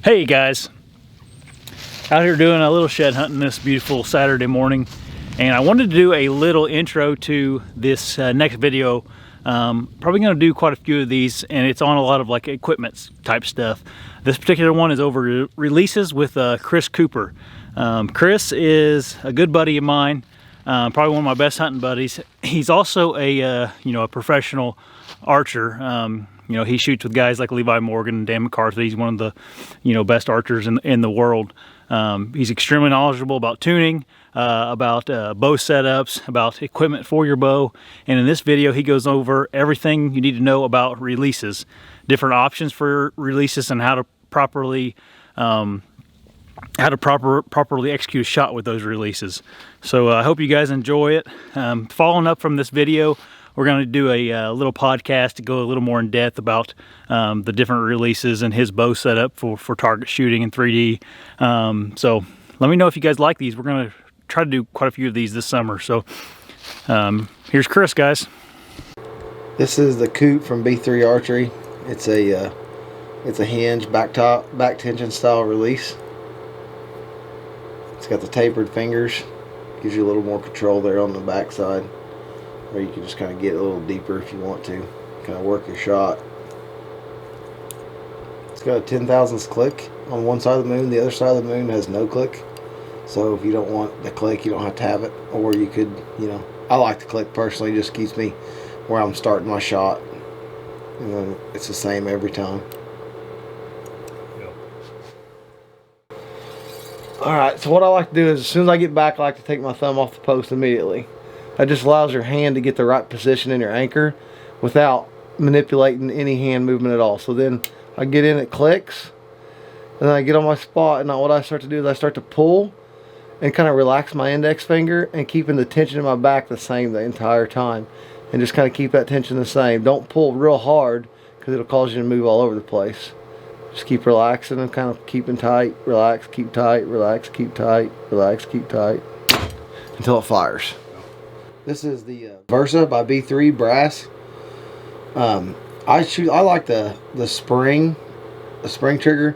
Hey guys, out here doing a little shed hunting this beautiful Saturday morning, and I wanted to do a little intro to this next video. Probably going to do quite a few of these, and it's on a lot of like equipment type stuff. This particular one is over releases with Chris Cooper. Chris is a good buddy of mine, probably one of my best hunting buddies. He's also a a professional archer. He shoots with guys like Levi Morgan and Dan McCarthy. He's one of the, best archers in the world. He's extremely knowledgeable about tuning, about bow setups, about equipment for your bow. And in this video, he goes over everything you need to know about releases, different options for releases, and how to properly properly execute a shot with those releases. So I hope you guys enjoy it. Following up from this video, we're going to do a little podcast to go a little more in depth about the different releases and his bow setup for target shooting in 3D. So let me know if you guys like these. We're going to try to do quite a few of these this summer. So here's Chris, guys. This is the Coop from B3 Archery. It's a hinge back tension style release. It's got the tapered fingers. Gives you a little more control there on the back side. Or you can just kind of get a little deeper if you want to. Kind of work your shot. It's got a 10,000ths click on one side of the moon. The other side of the moon has no click. So if you don't want the click, you don't have to have it. Or you could, I like the click personally. It just keeps me where I'm starting my shot. And then it's the same every time. Alright, so what I like to do is as soon as I get back, I like to take my thumb off the post immediately. That just allows your hand to get the right position in your anchor without manipulating any hand movement at all. So then I get in, it clicks, and then I get on my spot, and what I start to do is I start to pull and kind of relax my index finger and keeping the tension in my back the same the entire time. And just kind of keep that tension the same. Don't pull real hard because it'll cause you to move all over the place. Just keep relaxing and kind of keeping tight, relax, keep tight, relax, keep tight, relax, keep tight, until it fires. This is the Versa by B3 brass. I like the spring trigger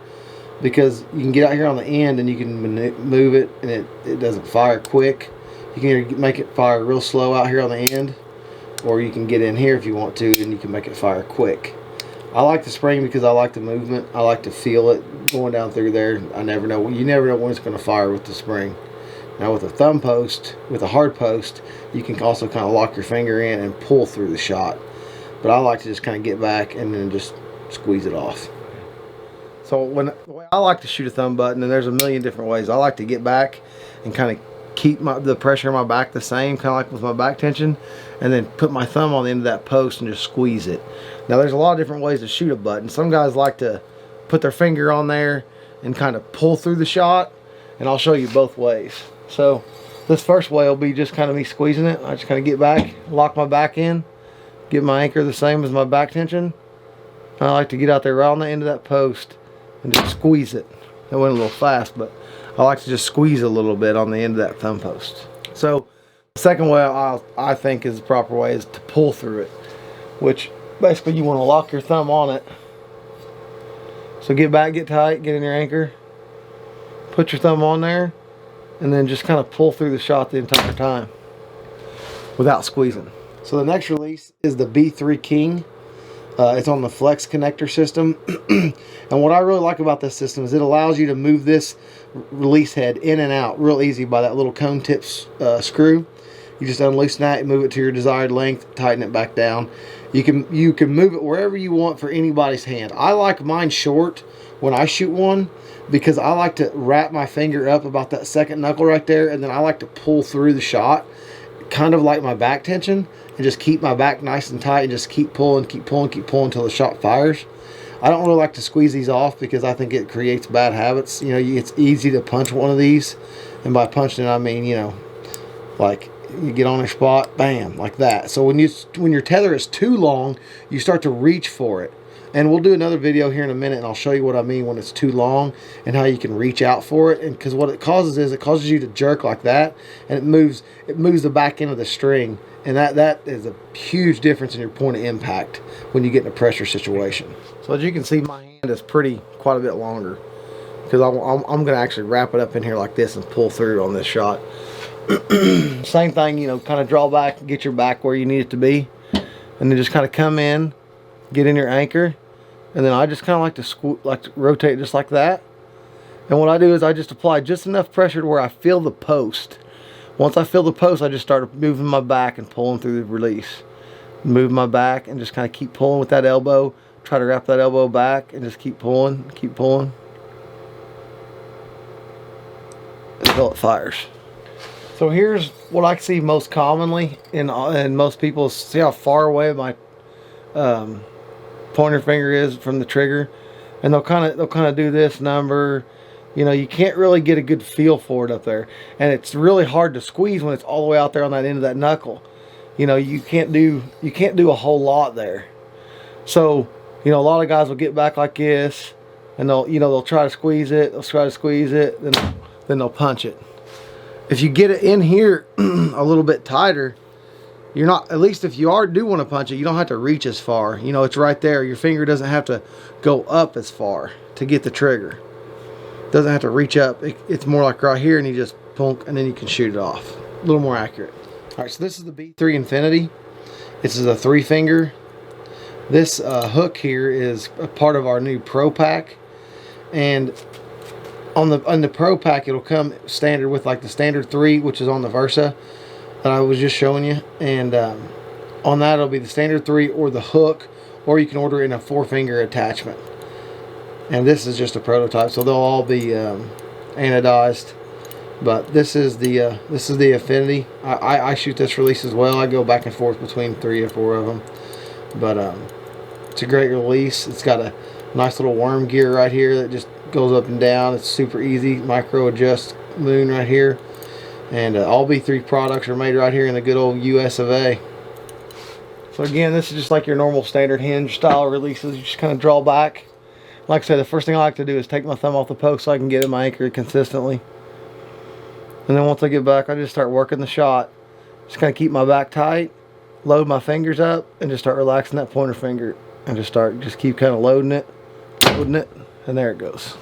because you can get out here on the end and you can move it and it doesn't fire quick. You can either make it fire real slow out here on the end, or you can get in here if you want to and you can make it fire quick. I like the spring because I like the movement. I like to feel it going down through there. You never know when it's going to fire with the spring. Now with a thumb post, with a hard post, you can also kind of lock your finger in and pull through the shot. But I like to just kind of get back and then just squeeze it off. So the way I like to shoot a thumb button, and there's a million different ways, I like to get back and kind of keep the pressure in my back the same, kind of like with my back tension, and then put my thumb on the end of that post and just squeeze it. Now there's a lot of different ways to shoot a button. Some guys like to put their finger on there and kind of pull through the shot, and I'll show you both ways. So this first way will be just kind of me squeezing it. I just kind of get back, lock my back in, get my anchor the same as my back tension. I like to get out there right on the end of that post and just squeeze it. That went a little fast, but I like to just squeeze a little bit on the end of that thumb post. So the second way I think is the proper way is to pull through it, which basically you want to lock your thumb on it. So get back, get tight, get in your anchor, put your thumb on there, and then just kind of pull through the shot the entire time without squeezing. So the next release is the B3 King. It's on the flex connector system. And what I really like about this system is it allows you to move this release head in and out real easy by that little cone tip screw. You just unloosen that, move it to your desired length, tighten it back down. You can move it wherever you want for anybody's hand. I like mine short when I shoot one, because I like to wrap my finger up about that second knuckle right there, and then I like to pull through the shot, kind of like my back tension, and just keep my back nice and tight and just keep pulling until the shot fires. I don't really like to squeeze these off because I think it creates bad habits. It's easy to punch one of these, and by punching it I mean, like you get on a spot, bam, like that. So when your tether is too long, you start to reach for it. And we'll do another video here in a minute, and I'll show you what I mean when it's too long and how you can reach out for it. And because what it causes is it causes you to jerk like that, and it moves the back end of the string, and that is a huge difference in your point of impact when you get in a pressure situation. So as you can see, my hand is quite a bit longer. because I'm going to actually wrap it up in here like this and pull through on this shot. Same thing, you know, kind of draw back, get your back where you need it to be, and then just kind of come in, get in your anchor, and then I just kind of like to rotate just like that. And what I do is I just apply just enough pressure to where I feel the post. Once I feel the post, I just start moving my back and pulling through the release. Move my back and just kind of keep pulling with that elbow. Try to wrap that elbow back and just keep pulling until it fires. So here's what I see most commonly in most people. See how far away my pointer finger is from the trigger, and they'll kind of do this number. You know, you can't really get a good feel for it up there, and it's really hard to squeeze when it's all the way out there on that end of that knuckle. You know, you can't do a whole lot there. So, you know, a lot of guys will get back like this, and they'll try to squeeze it. They'll try to squeeze it, then they'll punch it. If you get it in here a little bit tighter, you're not, at least if you do want to punch it, you don't have to reach as far. You know, it's right there. Your finger doesn't have to go up as far to get the trigger. It doesn't have to reach up. It's more like right here, and you just punk, and then you can shoot it off. A little more accurate. All right, so this is the B3 Infinity. This is a 3-finger. This hook here is a part of our new Pro Pack, and on the Pro Pack it'll come standard with like the standard 3, which is on the Versa that I was just showing you, and on that it'll be the standard 3 or the hook, or you can order it in a 4-finger attachment. And this is just a prototype, so they'll all be anodized. But this is the Infinity. I shoot this release as well. I go back and forth between 3 or 4 of them. But it's a great release. It's got a nice little worm gear right here that just goes up and down. It's super easy. Micro adjust moon right here. And all B3 products are made right here in the good old US of A. So again, this is just like your normal standard hinge style releases. You just kind of draw back. Like I said, the first thing I like to do is take my thumb off the post so I can get in my anchor consistently. And then once I get back, I just start working the shot. Just kind of keep my back tight, load my fingers up, and just start relaxing that pointer finger. And just keep kind of loading it, and there it goes.